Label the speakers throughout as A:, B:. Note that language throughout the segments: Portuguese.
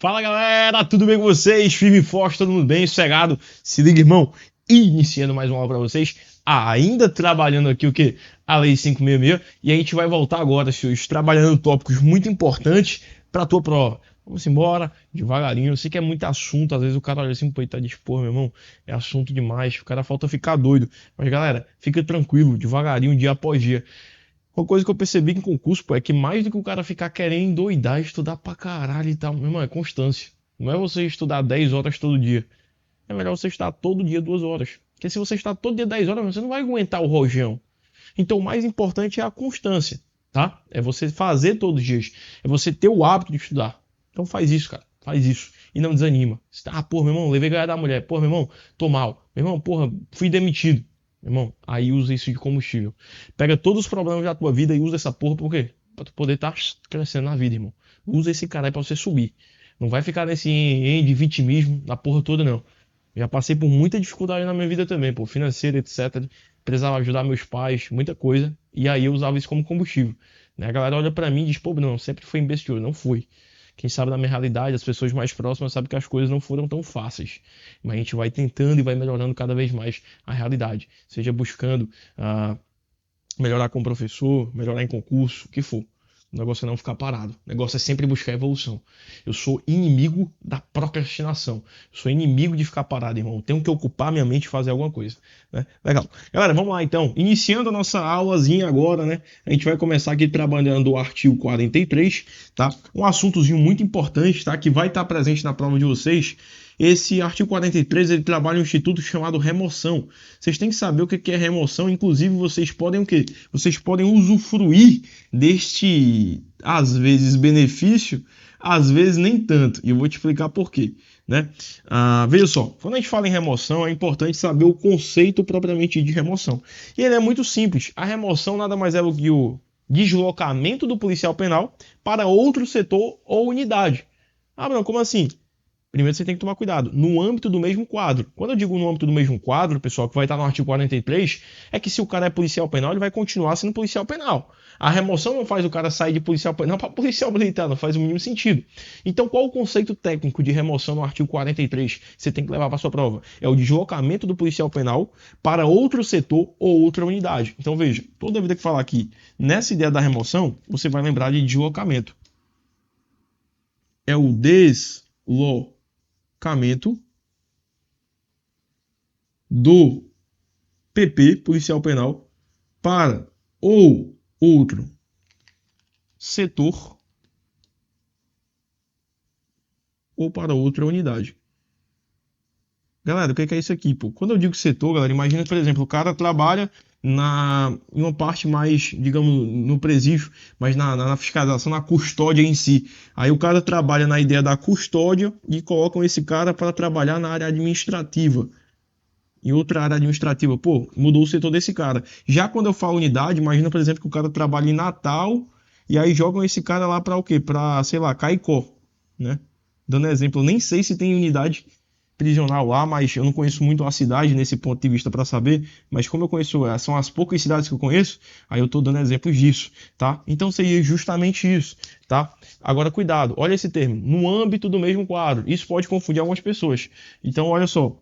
A: Fala galera, tudo bem com vocês? Firme e forte, todo mundo bem, sossegado? Se liga, irmão, iniciando mais uma aula para vocês, ainda trabalhando aqui o que? A Lei 566, e a gente vai voltar agora, senhores, trabalhando tópicos muito importantes para a tua prova. Vamos embora, devagarinho, eu sei que é muito assunto, às vezes o cara olha assim, pô, e tá de porra, meu irmão, é assunto demais, o cara falta ficar doido. Mas galera, fica tranquilo, devagarinho, dia após dia. Uma coisa que eu percebi em concurso, pô, é que mais do que o cara ficar querendo endoidar, estudar pra caralho e tal, meu irmão, é constância. Não é você estudar 10 horas todo dia. É melhor você estudar todo dia 2 horas. Porque se você estudar todo dia 10 horas, você não vai aguentar o rojão. Então o mais importante é a constância, tá? É você fazer todos os dias. É você ter o hábito de estudar. Então faz isso, cara. Faz isso. E não desanima. Porra, meu irmão, levei ganhar da mulher. Porra, meu irmão, tô mal. Meu irmão, porra, fui demitido. Meu irmão, aí usa isso de combustível. Pega todos os problemas da tua vida e usa essa porra, por quê? Pra tu poder estar crescendo na vida, irmão. Usa esse cara aí pra você subir. Não vai ficar nesse de vitimismo na porra toda, não. Já passei por muita dificuldade na minha vida também, pô, financeira, etc. Precisava ajudar meus pais, muita coisa. E aí eu usava isso como combustível. Né? A galera olha pra mim e diz, pô, não, sempre foi imbecil. Não fui. Quem sabe da minha realidade, as pessoas mais próximas sabem que as coisas não foram tão fáceis. Mas a gente vai tentando e vai melhorando cada vez mais a realidade. Seja buscando melhorar como professor, melhorar em concurso, o que for. O negócio é não ficar parado. O negócio é sempre buscar evolução. Eu sou inimigo da procrastinação. Eu sou inimigo de ficar parado, irmão. Eu tenho que ocupar minha mente e fazer alguma coisa. Né? Legal. Galera, vamos lá então. Iniciando a nossa aulazinha agora, né? A gente vai começar aqui trabalhando o artigo 43, tá? Um assuntozinho muito importante, tá? Que vai estar presente na prova de vocês. Esse artigo 43, ele trabalha um instituto chamado remoção. Vocês têm que saber o que é remoção, inclusive vocês podem o quê? Vocês podem usufruir deste, às vezes, benefício, às vezes nem tanto. E eu vou te explicar por quê. Né? Veja só, quando a gente fala em remoção, é importante saber o conceito propriamente de remoção. E ele é muito simples. A remoção nada mais é do que o deslocamento do policial penal para outro setor ou unidade. Bruno, como assim? Primeiro você tem que tomar cuidado. No âmbito do mesmo quadro. Quando eu digo no âmbito do mesmo quadro, pessoal, que vai estar no artigo 43, é que se o cara é policial penal, ele vai continuar sendo policial penal. A remoção não faz o cara sair de policial penal para policial militar, não faz o mínimo sentido. Então, qual o conceito técnico de remoção no artigo 43 que você tem que levar para sua prova? É o deslocamento do policial penal para outro setor ou outra unidade. Então, veja, toda vida que falar aqui nessa ideia da remoção, você vai lembrar de deslocamento. É o deslocamento do PP, policial penal, para ou outro setor ou para outra unidade. Galera, o que é isso aqui, pô? Quando eu digo setor, galera, imagina, por exemplo, o cara trabalha em uma parte mais, digamos, no presídio, mas na fiscalização, na custódia em si. Aí o cara trabalha na ideia da custódia e colocam esse cara para trabalhar na área administrativa. Em outra área administrativa, pô, mudou o setor desse cara. Já quando eu falo unidade, imagina, por exemplo, que o cara trabalha em Natal e aí jogam esse cara lá para o quê? Para, sei lá, Caicó, né? Dando exemplo, eu nem sei se tem unidade prisional lá, mas eu não conheço muito a cidade nesse ponto de vista para saber, mas como eu conheço, são as poucas cidades que eu conheço, aí eu tô dando exemplos disso, tá? Então seria justamente isso, tá? Agora cuidado, olha esse termo, no âmbito do mesmo quadro, isso pode confundir algumas pessoas. Então olha só,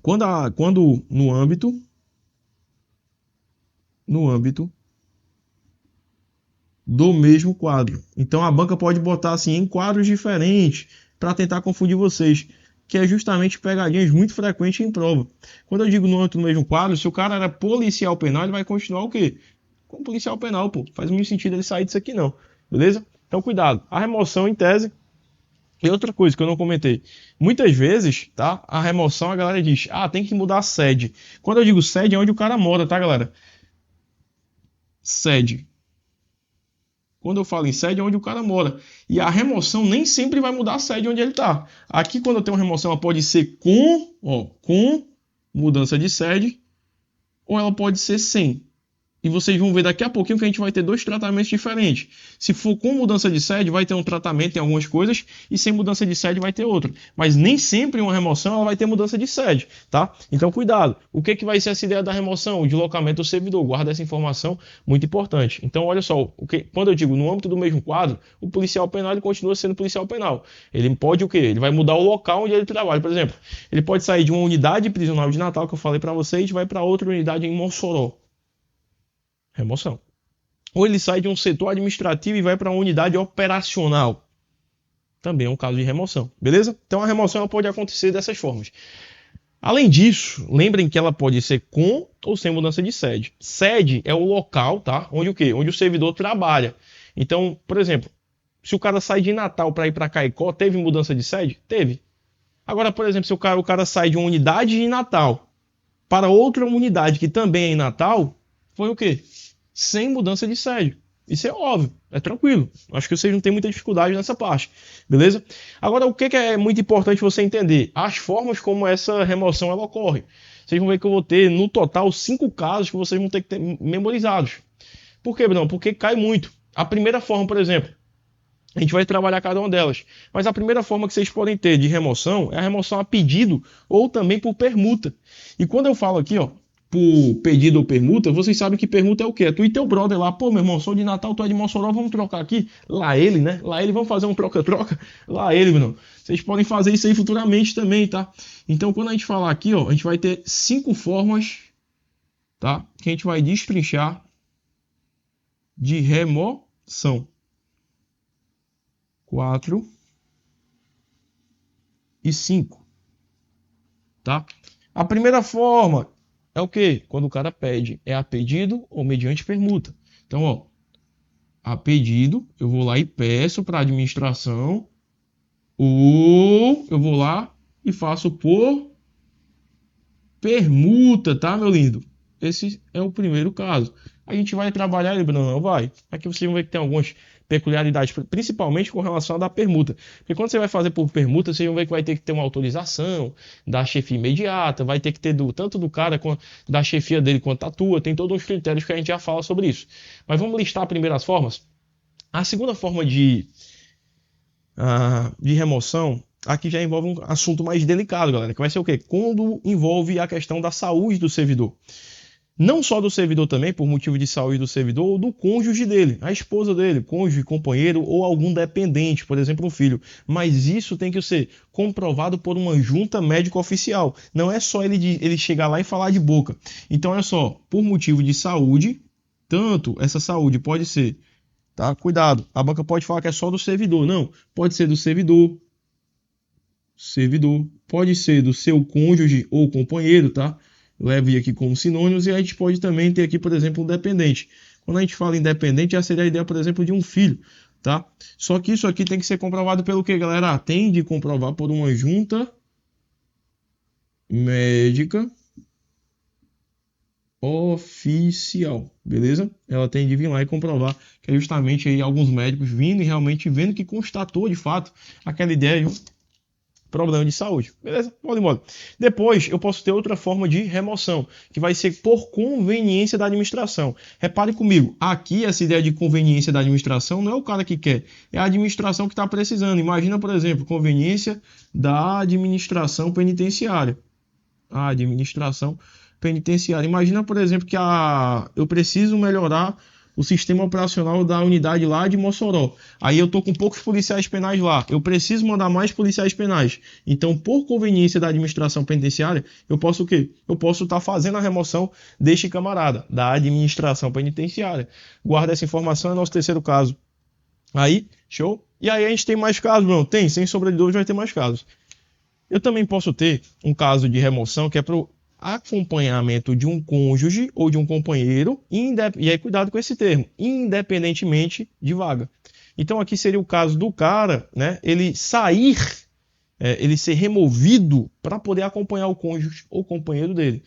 A: quando no âmbito do mesmo quadro. Então a banca pode botar assim em quadros diferentes para tentar confundir vocês, que é justamente pegadinhas muito frequentes em prova. Quando eu digo no âmbito do mesmo quadro, se o cara era policial penal, ele vai continuar o quê? Como policial penal, pô. Faz muito sentido ele sair disso aqui não. Beleza? Então cuidado. A remoção em tese. E outra coisa que eu não comentei, muitas vezes, tá? A remoção, a galera diz, tem que mudar a sede. Quando eu digo sede, é onde o cara mora, tá, galera? Sede. Quando eu falo em sede, é onde o cara mora. E a remoção nem sempre vai mudar a sede onde ele tá. Aqui, quando eu tenho uma remoção, ela pode ser com mudança de sede, ou ela pode ser sem. E vocês vão ver daqui a pouquinho que a gente vai ter dois tratamentos diferentes. Se for com mudança de sede, vai ter um tratamento em algumas coisas, e sem mudança de sede vai ter outro. Mas nem sempre uma remoção ela vai ter mudança de sede, tá? Então cuidado. O que vai ser essa ideia da remoção? O deslocamento do servidor. Guarda essa informação, muito importante. Então olha só, quando eu digo no âmbito do mesmo quadro, o policial penal ele continua sendo policial penal. Ele pode o quê? Ele vai mudar o local onde ele trabalha. Por exemplo, ele pode sair de uma unidade prisional de Natal, que eu falei para vocês, e vai para outra unidade em Mossoró. Remoção. Ou ele sai de um setor administrativo e vai para uma unidade operacional. Também é um caso de remoção, beleza? Então a remoção ela pode acontecer dessas formas. Além disso, lembrem que ela pode ser com ou sem mudança de sede. Sede é o local, tá? Onde o quê? Onde o servidor trabalha. Então, por exemplo, se o cara sai de Natal para ir para Caicó, teve mudança de sede? Teve. Agora, por exemplo, se o cara sai de uma unidade em Natal para outra unidade que também é em Natal, foi o quê? Sem mudança de sede. Isso é óbvio, é tranquilo. Acho que vocês não têm muita dificuldade nessa parte, beleza? Agora, o que é muito importante você entender? As formas como essa remoção ela ocorre. Vocês vão ver que eu vou ter, no total, 5 casos que vocês vão ter que ter memorizados. Por quê, Bruno? Porque cai muito. A primeira forma, por exemplo, a gente vai trabalhar cada uma delas. Mas a primeira forma que vocês podem ter de remoção é a remoção a pedido ou também por permuta. E quando eu falo aqui, ó, por pedido ou permuta, vocês sabem que permuta é o quê? É tu e teu brother lá, pô, meu irmão, sou de Natal, tu é de Mossoró, vamos trocar aqui. Lá ele, né? Lá ele, vamos fazer um troca-troca. Lá ele, meu. Vocês podem fazer isso aí futuramente também, tá? Então, quando a gente falar aqui, ó, a gente vai ter 5 formas, tá? Que a gente vai destrinchar de remoção. 4 e 5, tá? A primeira forma é o quê? Quando o cara pede, é a pedido ou mediante permuta. Então, ó, a pedido, eu vou lá e peço para a administração, ou eu vou lá e faço por permuta, tá, meu lindo? Esse é o primeiro caso. A gente vai trabalhar, não vai. Aqui vocês vão ver que tem algumas peculiaridades, principalmente com relação à da permuta. Porque quando você vai fazer por permuta, vocês vão ver que vai ter que ter uma autorização da chefia imediata, vai ter que ter tanto do cara quanto da chefia dele quanto da tua, tem todos os critérios que a gente já fala sobre isso. Mas vamos listar primeiro as formas. A segunda forma de remoção, aqui já envolve um assunto mais delicado, galera, que vai ser o quê? Quando envolve a questão da saúde do servidor. Não só do servidor também, por motivo de saúde do servidor, ou do cônjuge dele, a esposa dele, cônjuge, companheiro ou algum dependente, por exemplo, um filho. Mas isso tem que ser comprovado por uma junta médica oficial. Não é só ele chegar lá e falar de boca. Então, olha só, por motivo de saúde, tanto essa saúde pode ser, tá? Cuidado, a banca pode falar que é só do servidor. Não, pode ser do servidor, pode ser do seu cônjuge ou companheiro, tá? Leve aqui como sinônimos, e a gente pode também ter aqui, por exemplo, um dependente. Quando a gente fala em dependente, essa seria a ideia, por exemplo, de um filho, tá? Só que isso aqui tem que ser comprovado pelo que, galera? Tem de comprovar por uma junta médica oficial, beleza? Ela tem de vir lá e comprovar que é justamente aí alguns médicos vindo e realmente vendo que constatou de fato aquela ideia de um problema de saúde, beleza? Modo em modo. Depois eu posso ter outra forma de remoção, que vai ser por conveniência da administração. Repare comigo, aqui essa ideia de conveniência da administração não é o cara que quer, é a administração que está precisando. Imagina, por exemplo, conveniência da administração penitenciária. A administração penitenciária. Imagina, por exemplo, que eu preciso melhorar o sistema operacional da unidade lá de Mossoró. Aí eu tô com poucos policiais penais lá. Eu preciso mandar mais policiais penais. Então, por conveniência da administração penitenciária, eu posso o quê? Eu posso estar fazendo a remoção deste camarada, da administração penitenciária. Guarda essa informação, é nosso terceiro caso. Aí, show? E aí a gente tem mais casos, não? Tem, sem sombra de dúvida vai ter mais casos. Eu também posso ter um caso de remoção que é para o acompanhamento de um cônjuge ou de um companheiro, e aí cuidado com esse termo, independentemente de vaga. Então aqui seria o caso do cara, né, ele sair, ele ser removido para poder acompanhar o cônjuge ou companheiro dele.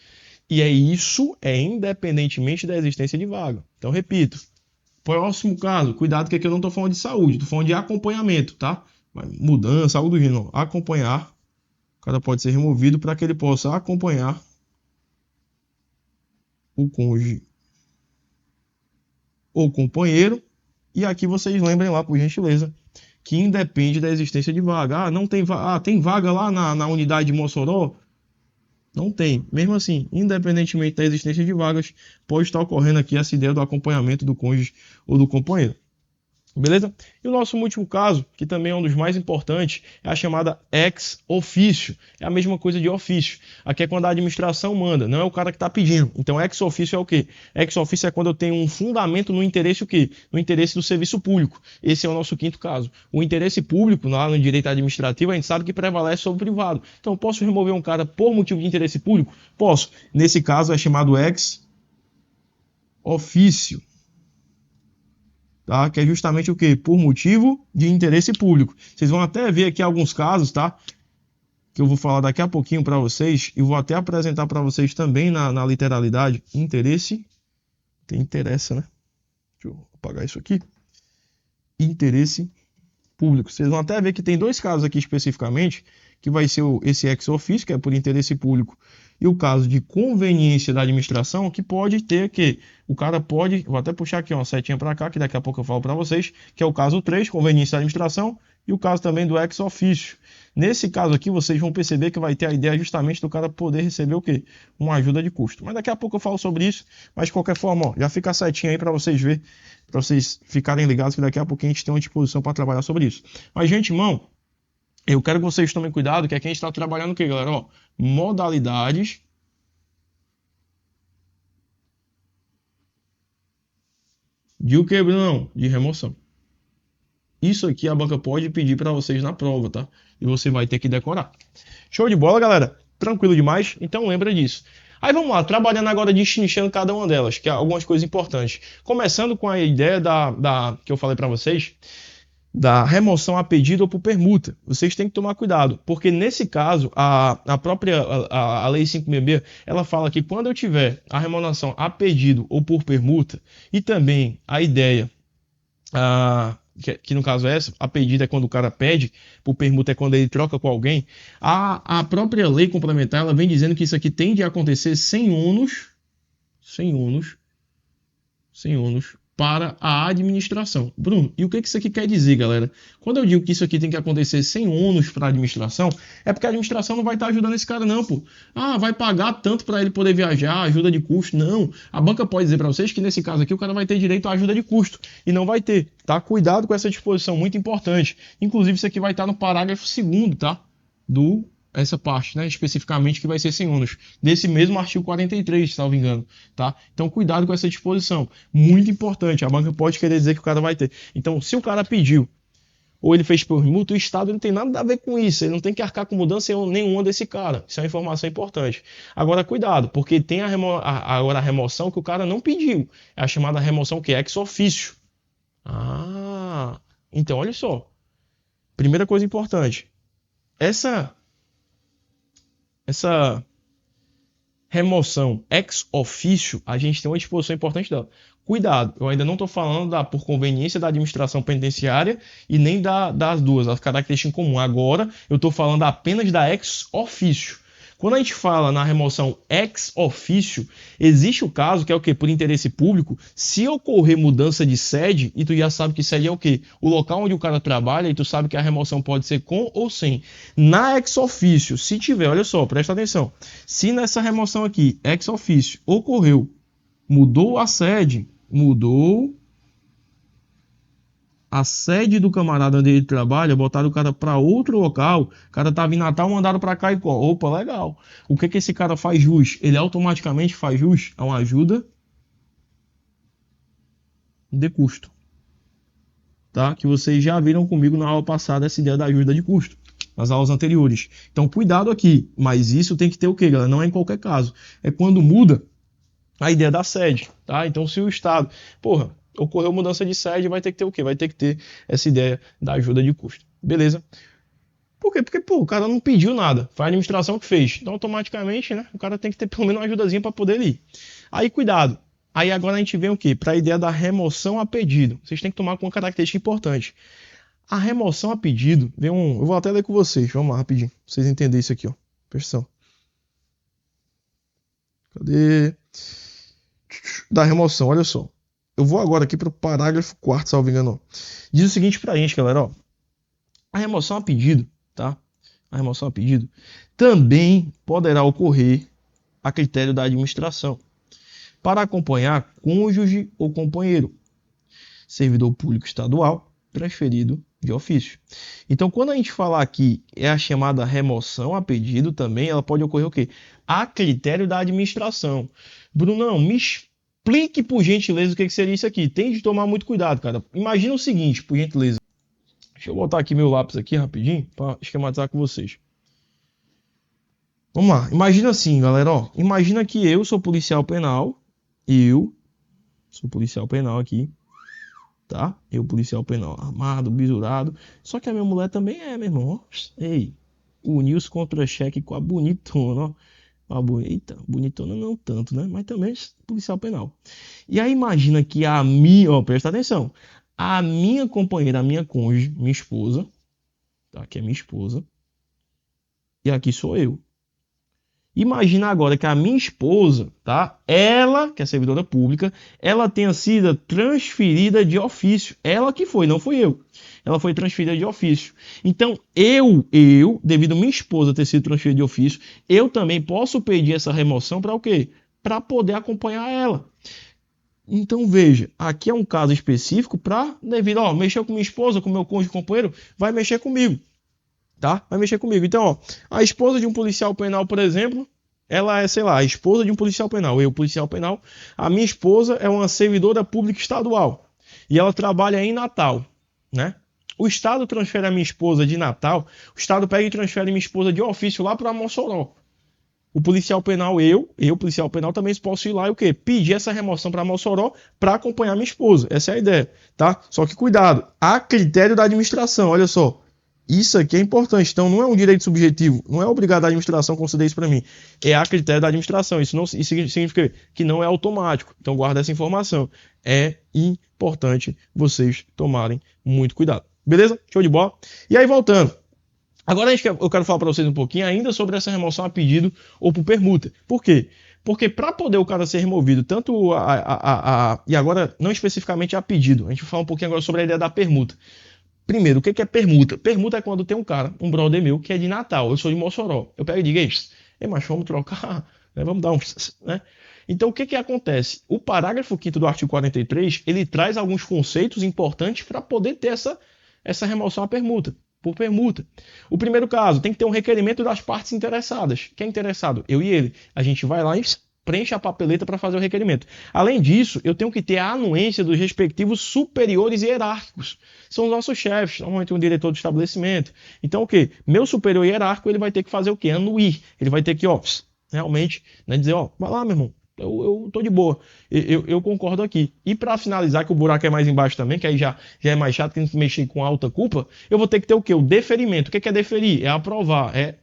A: E isso é independentemente da existência de vaga. Então repito, próximo caso, cuidado que aqui eu não estou falando de saúde, estou falando de acompanhamento, tá? Mudança, algo do gênero, acompanhar. O cara pode ser removido para que ele possa acompanhar o cônjuge ou companheiro. E aqui vocês lembrem lá, por gentileza, que independe da existência de vaga. Ah, não tem, tem vaga lá na unidade de Mossoró? Não tem. Mesmo assim, independentemente da existência de vagas, pode estar ocorrendo aqui essa ideia do acompanhamento do cônjuge ou do companheiro. Beleza? E o nosso último caso, que também é um dos mais importantes, é a chamada ex officio. É a mesma coisa de ofício. Aqui é quando a administração manda, não é o cara que está pedindo. Então, ex officio é o quê? Ex officio é quando eu tenho um fundamento no interesse o quê? No interesse do serviço público. Esse é o nosso quinto caso. O interesse público, lá no direito administrativo, a gente sabe que prevalece sobre o privado. Então, eu posso remover um cara por motivo de interesse público? Posso. Nesse caso, é chamado ex officio. Tá? Que é justamente o quê? Por motivo de interesse público. Vocês vão até ver aqui alguns casos, tá? Que eu vou falar daqui a pouquinho para vocês e vou até apresentar para vocês também na literalidade. Interesse. Tem interessa, né? Deixa eu apagar isso aqui. Interesse público. Vocês vão até ver que tem dois casos aqui especificamente, que vai ser esse ex officio, que é por interesse público, e o caso de conveniência da administração, que pode ter que o cara pode, vou até puxar aqui uma setinha para cá, que daqui a pouco eu falo para vocês, que é o caso 3, conveniência da administração, e o caso também do ex officio. Nesse caso aqui, vocês vão perceber que vai ter a ideia justamente do cara poder receber o quê? Uma ajuda de custo. Mas daqui a pouco eu falo sobre isso, mas de qualquer forma, ó, já fica a setinha aí para vocês verem, para vocês ficarem ligados que daqui a pouquinho a gente tem uma disposição para trabalhar sobre isso. Mas, gente, irmão, eu quero que vocês tomem cuidado, que aqui a gente está trabalhando o que, galera? Ó, modalidades de o que, Brunão? De remoção. Isso aqui a banca pode pedir para vocês na prova, tá? E você vai ter que decorar. Show de bola, galera? Tranquilo demais? Então lembra disso. Aí vamos lá, trabalhando agora destrinchando cada uma delas, que é algumas coisas importantes. Começando com a ideia que eu falei para vocês, da remoção a pedido ou por permuta. Vocês têm que tomar cuidado, porque nesse caso, a própria a Lei 566, ela fala que quando eu tiver a remuneração a pedido ou por permuta, e também a ideia, que no caso é essa, a pedido é quando o cara pede, por permuta é quando ele troca com alguém, a própria lei complementar, ela vem dizendo que isso aqui tende a acontecer sem ônus para a administração. Bruno, e o que isso aqui quer dizer, galera? Quando eu digo que isso aqui tem que acontecer sem ônus para a administração, é porque a administração não vai estar ajudando esse cara não, pô. Ah, vai pagar tanto para ele poder viajar, ajuda de custo. Não. A banca pode dizer para vocês que nesse caso aqui o cara vai ter direito à ajuda de custo e não vai ter, tá? Cuidado com essa disposição, muito importante. Inclusive isso aqui vai estar no parágrafo 2º, tá? Essa parte, né, especificamente que vai ser sem ônus, desse mesmo artigo 43, salvo engano, tá? Então cuidado com essa disposição, muito importante, a banca pode querer dizer que o cara vai ter. Então se o cara pediu, ou ele fez por permuta, o Estado não tem nada a ver com isso, ele não tem que arcar com mudança nenhuma desse cara, isso é uma informação importante. Agora cuidado, porque tem agora a remoção que o cara não pediu, é a chamada remoção que é ex officio. Então olha só, primeira coisa importante, essa remoção ex officio, a gente tem uma disposição importante dela. Cuidado, eu ainda não estou falando por conveniência da administração penitenciária e nem das duas, as características em comum. Agora, eu estou falando apenas da ex officio. Quando a gente fala na remoção ex officio, existe o caso que é o quê? Por interesse público, se ocorrer mudança de sede, e tu já sabe que sede é o quê? O local onde o cara trabalha, e tu sabe que a remoção pode ser com ou sem. Na ex officio, se tiver, olha só, presta atenção, se nessa remoção aqui, ex officio, ocorreu, mudou a sede do camarada onde ele trabalha, botaram o cara para outro local, o cara tava em Natal, mandaram para cá e opa, legal. O que esse cara faz jus? Ele automaticamente faz jus a uma ajuda de custo. Tá? Que vocês já viram comigo na aula passada essa ideia da ajuda de custo, nas aulas anteriores. Então cuidado aqui, mas isso tem que ter o quê, galera? Não é em qualquer caso. É quando muda a ideia da sede, tá? Então se o Estado, ocorreu mudança de sede, vai ter que ter o quê? Vai ter que ter essa ideia da ajuda de custo. Beleza? Por quê? Porque, o cara não pediu nada. Foi a administração que fez. Então, automaticamente, né? O cara tem que ter pelo menos uma ajudazinha para poder ir. Aí, cuidado. Aí, agora a gente vem o quê? Para a ideia da remoção a pedido. Vocês têm que tomar com uma característica importante. A remoção a pedido, eu vou até ler com vocês. Vamos lá, rapidinho. Pra vocês entenderem isso aqui, ó. Presta atenção. Cadê? Da remoção, olha só. eu vou agora aqui para o parágrafo 4º, salvo engano. Diz o seguinte pra gente, galera, ó. A remoção a pedido, tá? A remoção a pedido também poderá ocorrer a critério da administração para acompanhar cônjuge ou companheiro, servidor público estadual, transferido de ofício. Então, quando a gente falar aqui é a chamada remoção a pedido também, ela pode ocorrer o quê? A critério da administração. Brunão, me explique por gentileza o que seria isso aqui. Tem de tomar muito cuidado, cara. Imagina o seguinte, por gentileza. Deixa eu botar aqui meu lápis aqui rapidinho para esquematizar com vocês. Vamos lá. Imagina assim, galera, ó. Imagina que eu sou policial penal. Eu sou policial penal aqui. Tá? Eu, policial penal, armado, bisurado. Só que a minha mulher também é, meu irmão. Ei, uniu os contra-cheque com a bonitona, ó. Eita, bonitona não tanto, né? Mas também policial penal. E aí imagina que a minha, ó, presta atenção. A minha companheira, a minha cônjuge, minha esposa, tá? Aqui é minha esposa. E aqui sou eu. Imagina agora que a minha esposa, tá? Ela, que é servidora pública, ela tenha sido transferida de ofício. Ela que foi, não fui eu. Ela foi transferida de ofício. Então, devido a minha esposa ter sido transferida de ofício, eu também posso pedir essa remoção para o quê? Para poder acompanhar ela. Então, veja, aqui é um caso específico para, devido, ó, mexer com minha esposa, com meu cônjuge companheiro, vai mexer comigo. Tá? Vai mexer comigo. Então, ó, a esposa de um policial penal, por exemplo, ela é, sei lá, a esposa de um policial penal. Eu, policial penal. A minha esposa é uma servidora pública estadual. E ela trabalha em Natal, né? O Estado transfere a minha esposa de Natal. O Estado pega e transfere minha esposa de ofício lá para Mossoró. O policial penal, eu, policial penal, também posso ir lá e o quê? Pedir essa remoção para Mossoró para acompanhar minha esposa. Essa é a ideia, tá? Só que cuidado, a critério da administração, olha só. Isso aqui é importante, então não é um direito subjetivo, não é obrigado a administração conceder isso para mim, é a critério da administração. Isso significa que não é automático, então guarda essa informação. É importante vocês tomarem muito cuidado, beleza? Show de bola? E aí voltando, agora eu quero falar para vocês um pouquinho ainda sobre essa remoção a pedido ou por permuta. Por quê? Porque para poder o cara ser removido, tanto e agora não especificamente a pedido, a gente vai falar um pouquinho agora sobre a ideia da permuta. Primeiro, o que é permuta? Permuta é quando tem um cara, um brother meu, que é de Natal, eu sou de Mossoró. Eu pego e digo, ei, mas vamos trocar, né? Vamos dar um... Né? Então, o que acontece? O parágrafo 5º do artigo 43, ele traz alguns conceitos importantes para poder ter essa remoção à permuta, por permuta. O primeiro caso, tem que ter um requerimento das partes interessadas. Quem é interessado? Eu e ele. A gente vai lá e preenche a papeleta para fazer o requerimento. Além disso, eu tenho que ter a anuência dos respectivos superiores hierárquicos. São os nossos chefes, normalmente um diretor do estabelecimento. Então, o quê? Meu superior hierárquico, ele vai ter que fazer o quê? Anuir. Ele vai ter que, ó, realmente, né, dizer, ó, vai lá, meu irmão, eu tô de boa. Eu concordo aqui. E para finalizar, que o buraco é mais embaixo também, que aí já é mais chato, que a gente mexer com alta culpa, eu vou ter que ter o quê? O deferimento. O que é deferir? É aprovar, é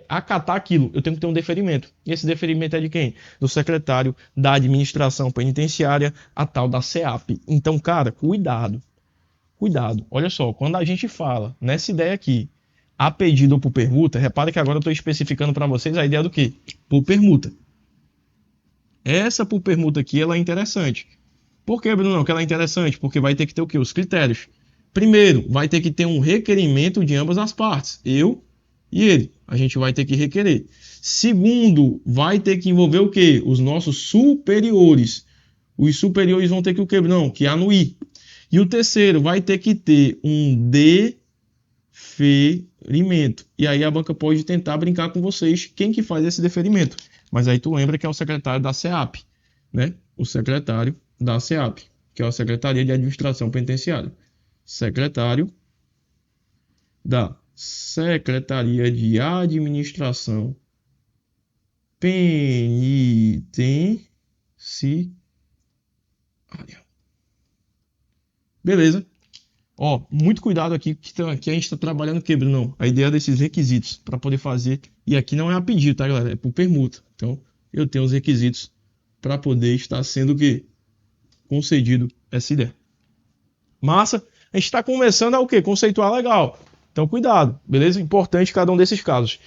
A: acatar aquilo. Eu tenho que ter um deferimento. E esse deferimento é de quem? Do secretário da administração penitenciária, a tal da SEAP. Então, cara, cuidado. Cuidado. Olha só, quando a gente fala nessa ideia aqui, a pedido ou por permuta, repara que agora eu estou especificando para vocês a ideia do quê? Por permuta. Essa por permuta aqui, ela é interessante. Por que, Bruno? Que ela é interessante? Porque vai ter que ter o quê? Os critérios. Primeiro, vai ter que ter um requerimento de ambas as partes. Eu e ele. A gente vai ter que requerer. Segundo, vai ter que envolver o quê? Os nossos superiores. Os superiores vão ter que o quê? Não, que anuir. E o terceiro, vai ter que ter um deferimento. E aí a banca pode tentar brincar com vocês quem que faz esse deferimento. Mas aí tu lembra que é o secretário da SEAP, né? O secretário da SEAP, que é a Secretaria de Administração Penitenciária. Secretário da Secretaria de Administração Penitenciária. Beleza? Ó, muito cuidado aqui, que a gente está trabalhando o que, Bruno? A ideia desses requisitos para poder fazer. E aqui não é a pedido, tá, galera? É por permuta. Então, eu tenho os requisitos para poder estar sendo o quê? Concedido essa ideia. Massa? A gente está começando a o quê? Conceituar legal. Então, cuidado, beleza? Importante cada um desses casos.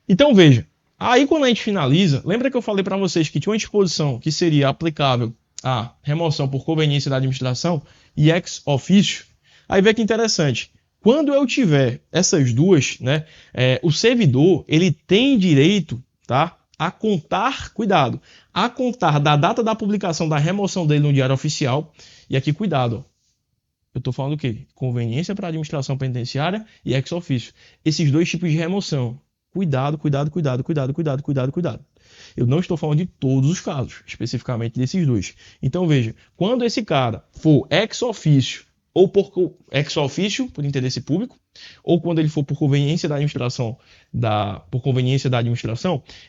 A: Então, veja. Aí, quando a gente finaliza, lembra que eu falei para vocês que tinha uma disposição que seria aplicável a remoção por conveniência da administração e ex officio, aí vê que interessante. Quando eu tiver essas duas, né, o servidor ele tem direito, tá, a contar, cuidado, a contar da data da publicação da remoção dele no Diário Oficial. E aqui, cuidado, ó, eu estou falando o quê? Conveniência para a administração penitenciária e ex officio. Esses dois tipos de remoção. Cuidado, cuidado, cuidado, cuidado, cuidado, cuidado, cuidado. Eu não estou falando de todos os casos, especificamente desses dois. Então veja, quando esse cara for ex officio ou por ex officio, por interesse público, ou quando ele for por conveniência da administração,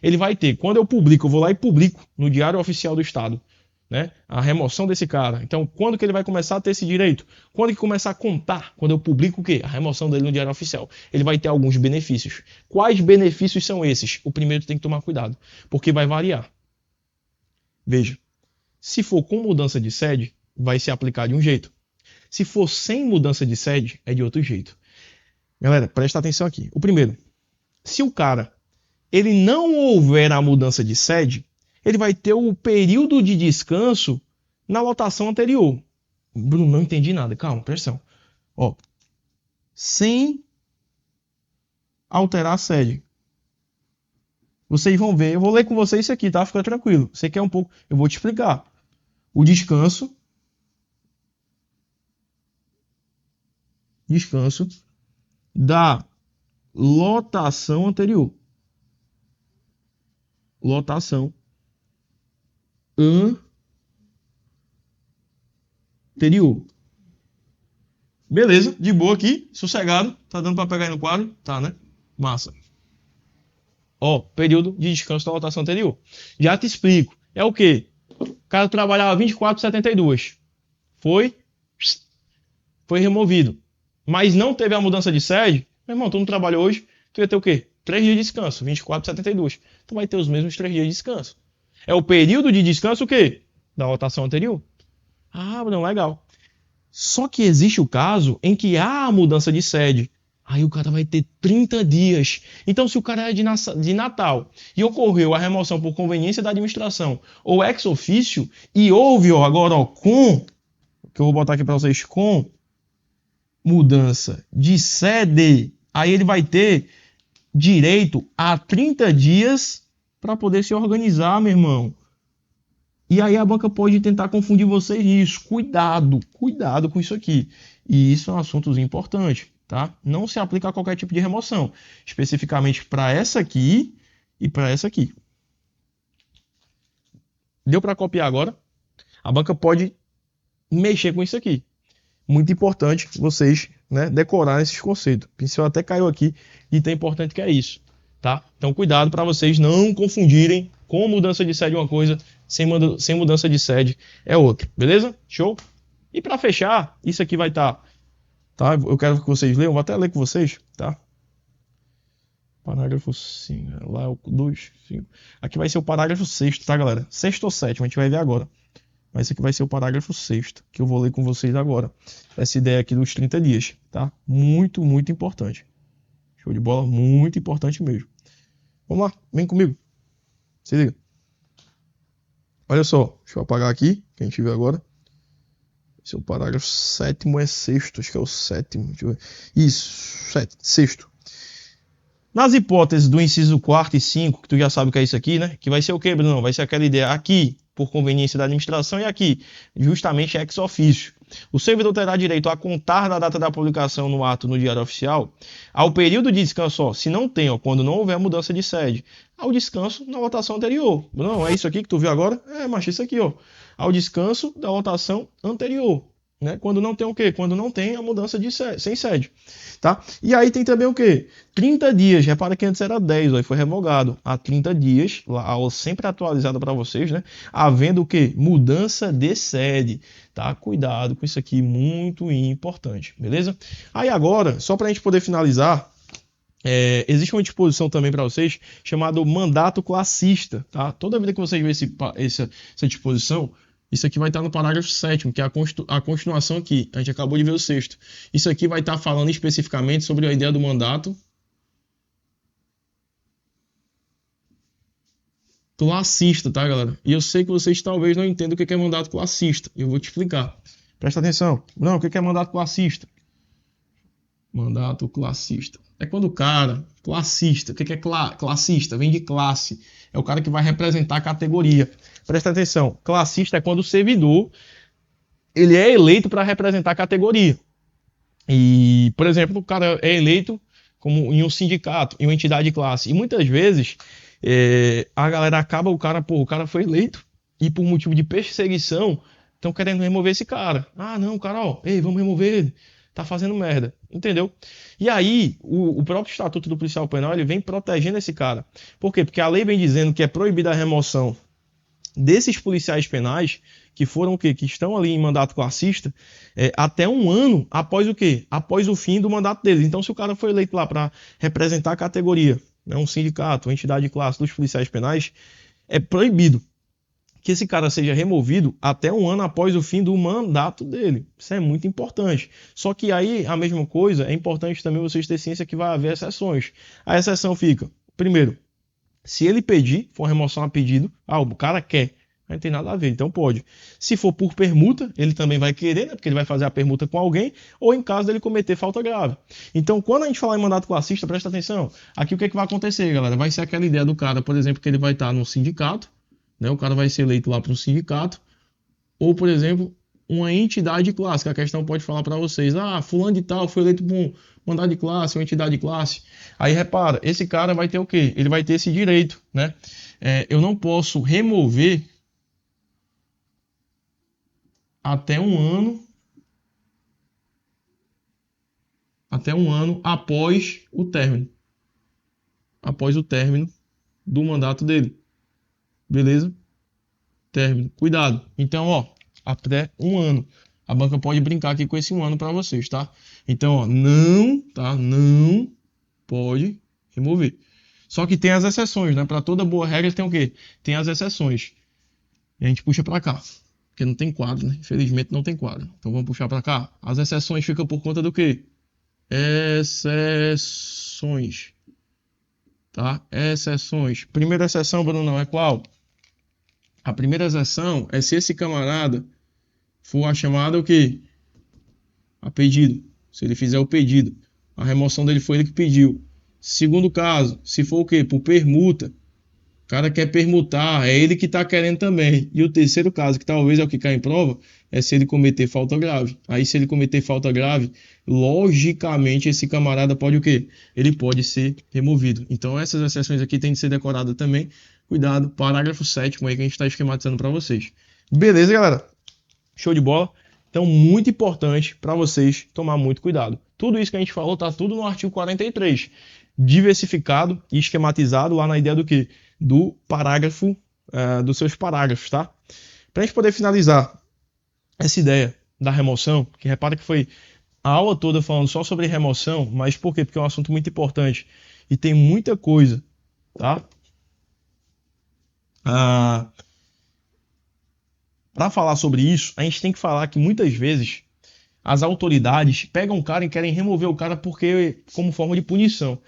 A: ele vai ter, quando eu publico, eu vou lá e publico no Diário Oficial do Estado, né, a remoção desse cara. Então, quando que ele vai começar a ter esse direito? Quando que começar a contar? Quando eu publico o quê? A remoção dele no Diário Oficial. Ele vai ter alguns benefícios. Quais benefícios são esses? O primeiro tem que tomar cuidado, porque vai variar. Veja, se for com mudança de sede, vai se aplicar de um jeito. Se for sem mudança de sede, é de outro jeito. Galera, presta atenção aqui. O primeiro, se o cara ele não houver a mudança de sede, ele vai ter o período de descanso na lotação anterior. Bruno, não entendi nada. Calma, presta atenção. Ó, sem alterar a sede. Vocês vão ver, eu vou ler com vocês isso aqui, tá? Fica tranquilo. Você quer um pouco, eu vou te explicar. O descanso da lotação anterior. Lotação anterior. Beleza, de boa aqui, sossegado. Tá dando pra pegar aí no quadro? Tá, né? Massa. Ó, período de descanso da lotação anterior. Já te explico. É o quê? O cara trabalhava 24,72. Foi removido. Mas não teve a mudança de sede. Meu irmão, tu não trabalhou hoje, tu ia ter o quê? 3 dias de descanso, 24,72. Tu vai ter os mesmos 3 dias de descanso. É o período de descanso o quê? Da rotação anterior. Ah, não, legal. Só que existe o caso em que há a mudança de sede. Aí o cara vai ter 30 dias. Então, se o cara é de Natal e ocorreu a remoção por conveniência da administração ou ex officio, e houve, ó, agora, ó, com, que eu vou botar aqui para vocês, com mudança de sede, aí ele vai ter direito a 30 dias para poder se organizar, meu irmão. E aí a banca pode tentar confundir vocês nisso. Cuidado, cuidado com isso aqui. E isso é um assunto importante, tá? Não se aplica a qualquer tipo de remoção, especificamente para essa aqui e para essa aqui. Deu para copiar agora? A banca pode mexer com isso aqui. Muito importante vocês, né, decorarem esses conceitos. O pincel até caiu aqui e tão importante que é isso, tá? Então cuidado para vocês não confundirem com mudança de sede uma coisa, sem mudança de sede é outra, beleza? Show? E para fechar, isso aqui vai estar, tá? Eu quero que vocês leiam, vou até ler com vocês, tá? Parágrafo 5, lá é o 2, 5. Aqui vai ser o parágrafo 6º, tá, galera? 6º ou 7º, a gente vai ver agora. Mas esse aqui vai ser o parágrafo 6º, que eu vou ler com vocês agora. Essa ideia aqui dos 30 dias, tá? Muito, muito importante. Show de bola, muito importante mesmo. Vamos lá, vem comigo. Se liga. Olha só, deixa eu apagar aqui, que a gente vê agora. Esse é o parágrafo 7º, é 6º, acho que é o 7º. Deixa eu ver. Isso, 6º. Nas hipóteses do inciso 4º e 5, que tu já sabe o que é isso aqui, né? Que vai ser o quê, Bruno? Vai ser aquela ideia aqui, por conveniência da administração, e aqui, justamente ex officio. O servidor terá direito a contar da data da publicação no ato no Diário Oficial ao período de descanso, ó, se não tem, ó, quando não houver mudança de sede, ao descanso na votação anterior. Não, é isso aqui que tu viu agora? É, mas isso aqui, ó, ao descanso da votação anterior. Né? Quando não tem o quê? Quando não tem a mudança de sede, sem sede. Tá? E aí tem também o quê? 30 dias. Repara que antes era 10, aí foi revogado. Há 30 dias, a aula sempre atualizada para vocês, né? Havendo o quê? Mudança de sede. Tá? Cuidado com isso aqui, muito importante. Beleza? Aí agora, só para a gente poder finalizar, existe uma disposição também para vocês chamada mandato classista. Tá? Toda vida que vocês verem essa disposição, isso aqui vai estar no parágrafo 7º, que é a continuação aqui. A gente acabou de ver o 6º. Isso aqui vai estar falando especificamente sobre a ideia do mandato classista, tá, galera? E eu sei que vocês talvez não entendam o que é mandato classista. Eu vou te explicar. Presta atenção. Não, o que é mandato classista? Mandato classista. É quando o cara, classista, o que é classista? Vem de classe. É o cara que vai representar a categoria. Presta atenção. Classista é quando o servidor ele é eleito para representar a categoria. E, por exemplo, o cara é eleito como em um sindicato, em uma entidade de classe. E muitas vezes a galera acaba, o cara foi eleito e por motivo de perseguição estão querendo remover esse cara. Ah, não, cara, ó, ei, vamos remover ele. Tá fazendo merda, entendeu? E aí, o próprio Estatuto do Policial Penal, ele vem protegendo esse cara. Por quê? Porque a lei vem dizendo que é proibida a remoção desses policiais penais que foram o quê? Que estão ali em mandato classista até um ano após o quê? Após o fim do mandato deles. Então, se o cara foi eleito lá para representar a categoria, né, um sindicato, uma entidade de classe dos policiais penais, é proibido que esse cara seja removido até um ano após o fim do mandato dele. Isso é muito importante. Só que aí, a mesma coisa, é importante também vocês terem ciência que vai haver exceções. A exceção fica, primeiro, se ele pedir, for remoção a pedido, o cara quer, não tem nada a ver, então pode. Se for por permuta, ele também vai querer, né, porque ele vai fazer a permuta com alguém, ou em caso dele cometer falta grave. Então, quando a gente falar em mandato classista, presta atenção, aqui o que vai acontecer, galera? Vai ser aquela ideia do cara, por exemplo, que ele vai estar num sindicato, né, o cara vai ser eleito lá para um sindicato, ou, por exemplo, uma entidade de classe, que a questão pode falar para vocês, fulano de tal foi eleito por um mandado de classe, uma entidade de classe. Aí repara, esse cara vai ter o quê? Ele vai ter esse direito, né? Eu não posso remover até um ano após o término do mandato dele. Beleza? Término. Cuidado. Então, ó, até um ano. A banca pode brincar aqui com esse um ano para vocês, tá? Então, ó, não pode remover. Só que tem as exceções, né? Para toda boa regra tem o quê? Tem as exceções. E a gente puxa para cá, porque não tem quadro, né? Infelizmente não tem quadro. Então vamos puxar para cá. As exceções ficam por conta do quê? Exceções. Tá? Exceções. Primeira exceção, Bruno, é qual? A primeira exceção é se esse camarada for a chamada o quê? A pedido. Se ele fizer o pedido. A remoção dele foi ele que pediu. Segundo caso, se for o quê? Por permuta. O cara quer permutar, é ele que está querendo também. E o terceiro caso, que talvez é o que cai em prova, é se ele cometer falta grave. Aí se ele cometer falta grave, logicamente esse camarada pode o quê? Ele pode ser removido. Então essas exceções aqui têm de ser decoradas também. Cuidado, parágrafo 7º aí que a gente está esquematizando para vocês. Beleza, galera? Show de bola? Então, muito importante para vocês tomar muito cuidado. Tudo isso que a gente falou tá tudo no artigo 43, diversificado e esquematizado lá na ideia do quê? Do parágrafo, dos seus parágrafos, tá? Para a gente poder finalizar essa ideia da remoção, que repara que foi a aula toda falando só sobre remoção, mas por quê? Porque é um assunto muito importante e tem muita coisa, tá? Para falar sobre isso, a gente tem que falar que muitas vezes as autoridades pegam o cara e querem remover o cara porque como forma de punição.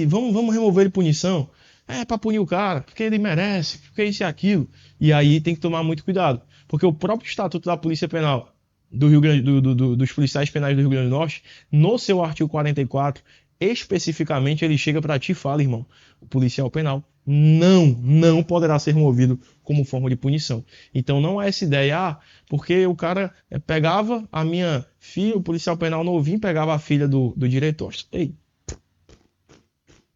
A: Vamos remover ele punição. É para punir o cara, porque ele merece, porque isso e aquilo. E aí tem que tomar muito cuidado, porque o próprio Estatuto da Polícia Penal do Rio Grande dos policiais penais do Rio Grande do Norte, no seu artigo 44, especificamente ele chega para ti e fala, irmão, o policial penal não poderá ser removido como forma de punição. Então não é essa ideia, porque o cara pegava a minha filha, o policial penal novinho pegava a filha do diretor. Ei,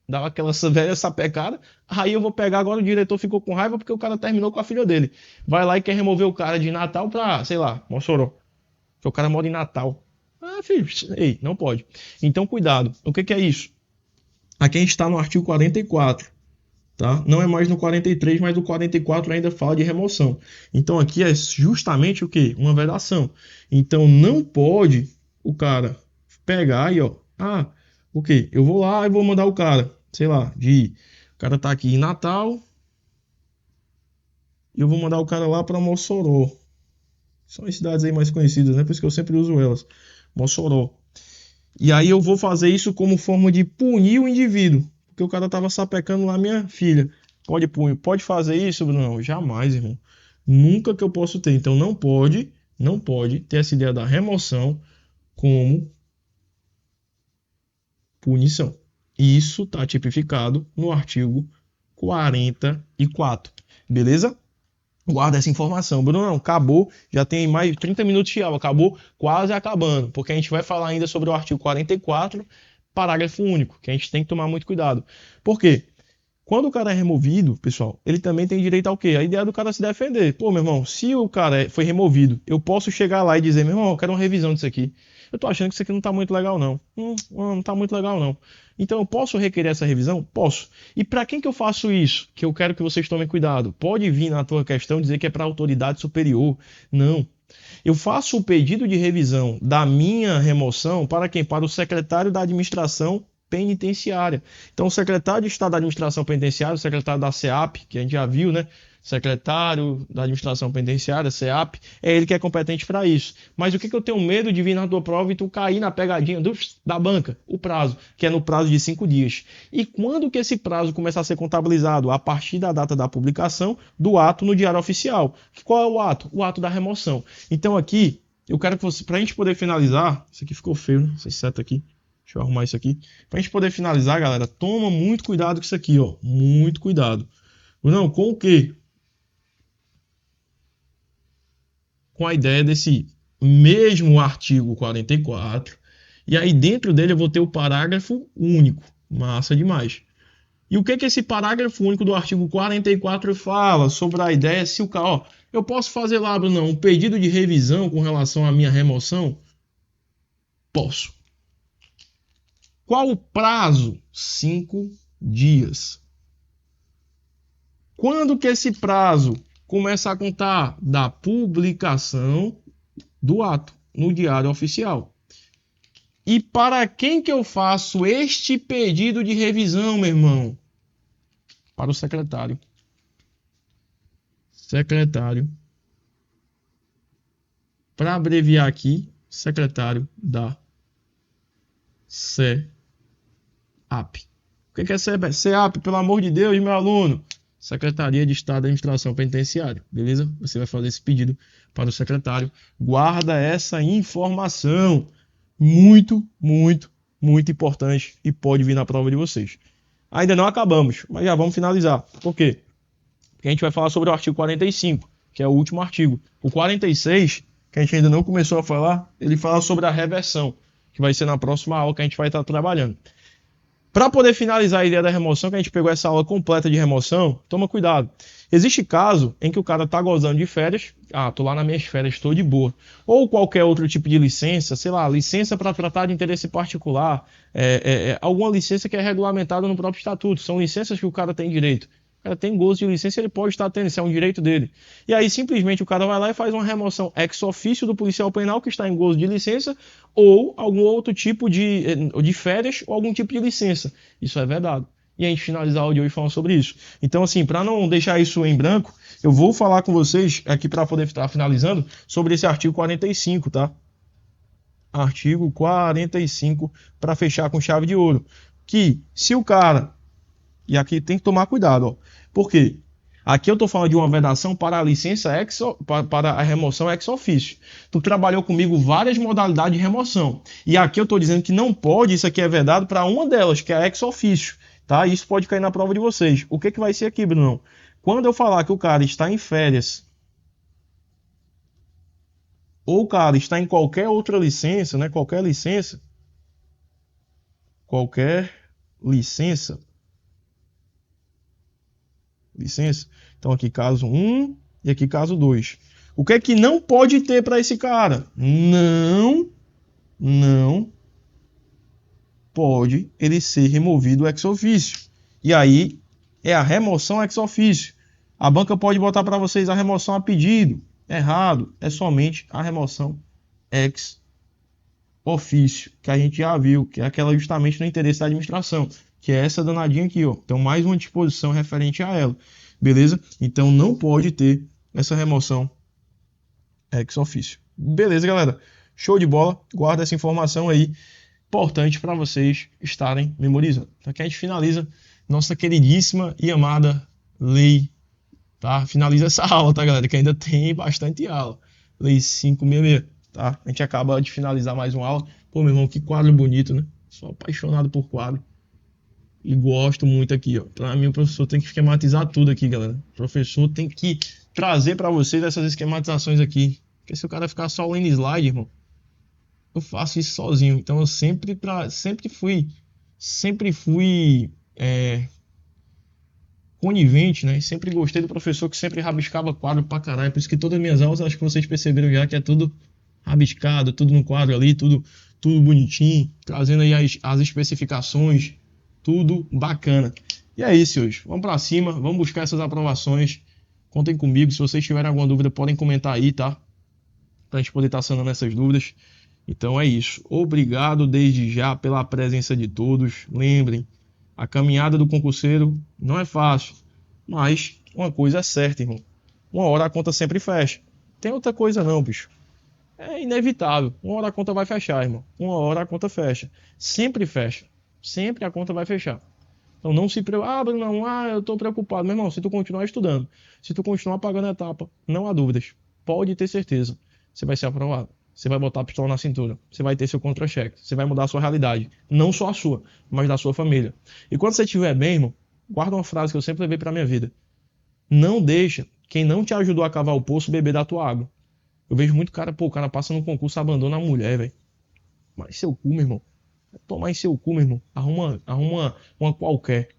A: dava aquela velha sapecada, aí eu vou pegar agora o diretor ficou com raiva porque o cara terminou com a filha dele. Vai lá e quer remover o cara de Natal pra, sei lá, Mossoró. Porque o cara mora em Natal. Filho, ei, não pode. Então cuidado. O que é isso? Aqui a gente está no artigo 44. Tá? Não é mais no 43, mas o 44 ainda fala de remoção. Então aqui é justamente o que? Uma vedação. Então não pode o cara pegar aí, ó. O que? Eu vou lá e vou mandar o cara, sei lá, o cara tá aqui em Natal e eu vou mandar o cara lá para Mossoró. São as cidades aí mais conhecidas, né? Por isso que eu sempre uso elas. Mossoró. E aí eu vou fazer isso como forma de punir o indivíduo, porque o cara tava sapecando lá minha filha. Pode fazer isso, Bruno? Não, jamais, irmão. Nunca que eu posso ter. Então não pode ter essa ideia da remoção como punição. Isso está tipificado no artigo 44. Beleza? Guarda essa informação. Bruno, não, acabou. Já tem mais de 30 minutos de aula. Acabou quase acabando. Porque a gente vai falar ainda sobre o artigo 44, parágrafo único, que a gente tem que tomar muito cuidado. Por quê? Quando o cara é removido, pessoal, ele também tem direito ao quê? A ideia do cara se defender. Pô, meu irmão, se o cara foi removido, eu posso chegar lá e dizer, meu irmão, eu quero uma revisão disso aqui. Eu tô achando que isso aqui não tá muito legal, não. Não tá muito legal, não. Então, eu posso requerer essa revisão? Posso. E para quem que eu faço isso? Que eu quero que vocês tomem cuidado. Pode vir na tua questão dizer que é para autoridade superior. Não. Eu faço o pedido de revisão da minha remoção para quem? Para o secretário da administração penitenciária. Então, o secretário de Estado da Administração Penitenciária, o secretário da SEAP, que a gente já viu, né? Secretário da Administração Penitenciária, SEAP, é ele que é competente para isso. Mas o que eu tenho medo de vir na tua prova e tu cair na pegadinha da banca? O prazo, que é no prazo de 5 dias. E quando que esse prazo começa a ser contabilizado? A partir da data da publicação do ato no Diário Oficial. Qual é o ato? O ato da remoção. Então aqui, eu quero que você, para a gente poder finalizar, isso aqui ficou feio, né? Essa seta aqui. Deixa eu arrumar isso aqui. Pra gente poder finalizar, galera, toma muito cuidado com isso aqui, ó. Muito cuidado. Não, com o quê? Com a ideia desse mesmo artigo 44. E aí dentro dele eu vou ter o parágrafo único. Massa demais. E o que que esse parágrafo único do artigo 44 fala sobre a ideia se o cara, ó, eu posso fazer lá, Bruno, um pedido de revisão com relação à minha remoção? Posso. Qual o prazo? 5 dias. Quando que esse prazo começa a contar? Da publicação do ato no Diário Oficial. E para quem que eu faço este pedido de revisão, meu irmão? Para o secretário. Secretário. Para abreviar aqui, secretário da SEAP. O que é SEAP? Pelo amor de Deus, meu aluno. Secretaria de Estado da Administração Penitenciária, beleza? Você vai fazer esse pedido para o secretário. Guarda essa informação. Muito, muito, muito importante e pode vir na prova de vocês. Ainda não acabamos, mas já vamos finalizar. Por quê? Porque a gente vai falar sobre o artigo 45, que é o último artigo. O 46, que a gente ainda não começou a falar, ele fala sobre a reversão, que vai ser na próxima aula que a gente vai estar trabalhando. Para poder finalizar a ideia da remoção, que a gente pegou essa aula completa de remoção, toma cuidado. Existe caso em que o cara tá gozando de férias, tô lá nas minhas férias, estou de boa. Ou qualquer outro tipo de licença, sei lá, licença para tratar de interesse particular, alguma licença que é regulamentada no próprio estatuto, são licenças que o cara tem direito. O cara tem gozo de licença, ele pode estar tendo, isso é um direito dele. E aí simplesmente o cara vai lá e faz uma remoção ex officio do policial penal que está em gozo de licença ou algum outro tipo de férias ou algum tipo de licença. Isso é vedado. E a gente finalizar o áudio hoje falando sobre isso. Então assim, para não deixar isso em branco, eu vou falar com vocês aqui para poder estar finalizando sobre esse artigo 45, tá? Artigo 45 para fechar com chave de ouro. Que se o cara... E aqui tem que tomar cuidado, ó. Por quê? Aqui eu estou falando de uma vedação para a licença para a remoção ex officio. Tu trabalhou comigo várias modalidades de remoção. E aqui eu estou dizendo que não pode, isso aqui é vedado para uma delas, que é a ex officio. Tá? Isso pode cair na prova de vocês. O que que vai ser aqui, Bruno? Quando eu falar que o cara está em férias, ou o cara está em qualquer outra licença, né? Qualquer licença. Então aqui caso 1 e aqui caso 2. O que é que não pode ter para esse cara? Não pode ele ser removido ex officio. E aí é a remoção ex officio. A banca pode botar para vocês a remoção a pedido. Errado, é somente a remoção ex officio, que a gente já viu, que é aquela justamente no interesse da administração, que é essa danadinha aqui, ó. Então, mais uma disposição referente a ela, beleza? Então, não pode ter essa remoção ex officio. Beleza, galera? Show de bola. Guarda essa informação aí, importante para vocês estarem memorizando. Então, aqui a gente finaliza nossa queridíssima e amada Lei, tá? Finaliza essa aula, tá, galera? Que ainda tem bastante aula. Lei 566, tá? A gente acaba de finalizar mais uma aula. Pô, meu irmão, que quadro bonito, né? Sou apaixonado por quadro. E gosto muito aqui, ó. Pra mim, o professor tem que esquematizar tudo aqui, galera. O professor tem que trazer pra vocês essas esquematizações aqui. Porque se o cara ficar só lendo slide, irmão, eu faço isso sozinho. Então eu sempre fui conivente, né? Sempre gostei do professor que sempre rabiscava quadro pra caralho. Por isso que todas as minhas aulas, acho que vocês perceberam já que é tudo rabiscado, tudo no quadro ali, tudo bonitinho, trazendo aí as especificações, tudo bacana. E é isso hoje. Vamos pra cima, vamos buscar essas aprovações. Contem comigo, se vocês tiverem alguma dúvida, podem comentar aí, tá? Pra gente poder estar sanando essas dúvidas. Então é isso. Obrigado desde já pela presença de todos. Lembrem, a caminhada do concurseiro não é fácil, mas uma coisa é certa, irmão. Uma hora a conta sempre fecha. Tem outra coisa não, bicho. É inevitável. Uma hora a conta vai fechar, irmão. Uma hora a conta fecha. Sempre fecha. Sempre a conta vai fechar. Então não se preocupe. Ah, Bruno, não, eu tô preocupado. Meu irmão, se tu continuar estudando, se tu continuar pagando a etapa, não há dúvidas. Pode ter certeza. Você vai ser aprovado. Você vai botar a pistola na cintura. Você vai ter seu contra-cheque. Você vai mudar a sua realidade. Não só a sua, mas da sua família. E quando você estiver bem, irmão, guarda uma frase que eu sempre levei pra minha vida. Não deixa quem não te ajudou a cavar o poço beber da tua água. Eu vejo muito cara, pô, o cara passa no concurso, abandona a mulher, velho. Mas seu cu, meu irmão. Tomar em seu cu, meu irmão. Arruma uma qualquer.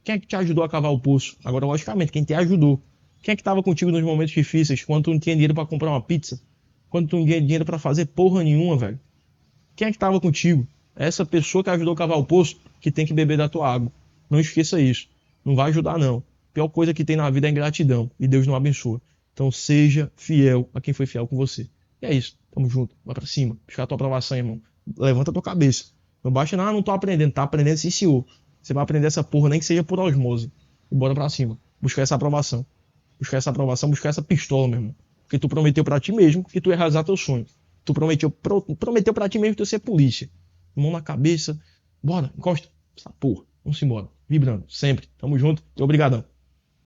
A: Quem é que te ajudou a cavar o poço? Agora, logicamente, quem te ajudou. Quem é que estava contigo nos momentos difíceis, quando tu não tinha dinheiro para comprar uma pizza? Quando tu não tinha dinheiro para fazer porra nenhuma, velho? Quem é que estava contigo? Essa pessoa que ajudou a cavar o poço, que tem que beber da tua água. Não esqueça isso. Não vai ajudar, não. A pior coisa que tem na vida é ingratidão. E Deus não abençoa. Então seja fiel a quem foi fiel com você. E é isso. Tamo junto. Vai pra cima. Buscar a tua aprovação, irmão. Levanta a tua cabeça. Não baixa, não tô aprendendo. Tá aprendendo sim, senhor. Você vai aprender essa porra, nem que seja por osmose. E bora pra cima. Buscar essa aprovação. Buscar essa aprovação, buscar essa pistola, meu irmão. Porque tu prometeu pra ti mesmo que tu ia realizar teu sonho. Tu prometeu pra ti mesmo que tu ia ser polícia. Mão na cabeça. Bora, encosta. Essa porra. Vamos embora. Vibrando. Sempre. Tamo junto. E obrigadão.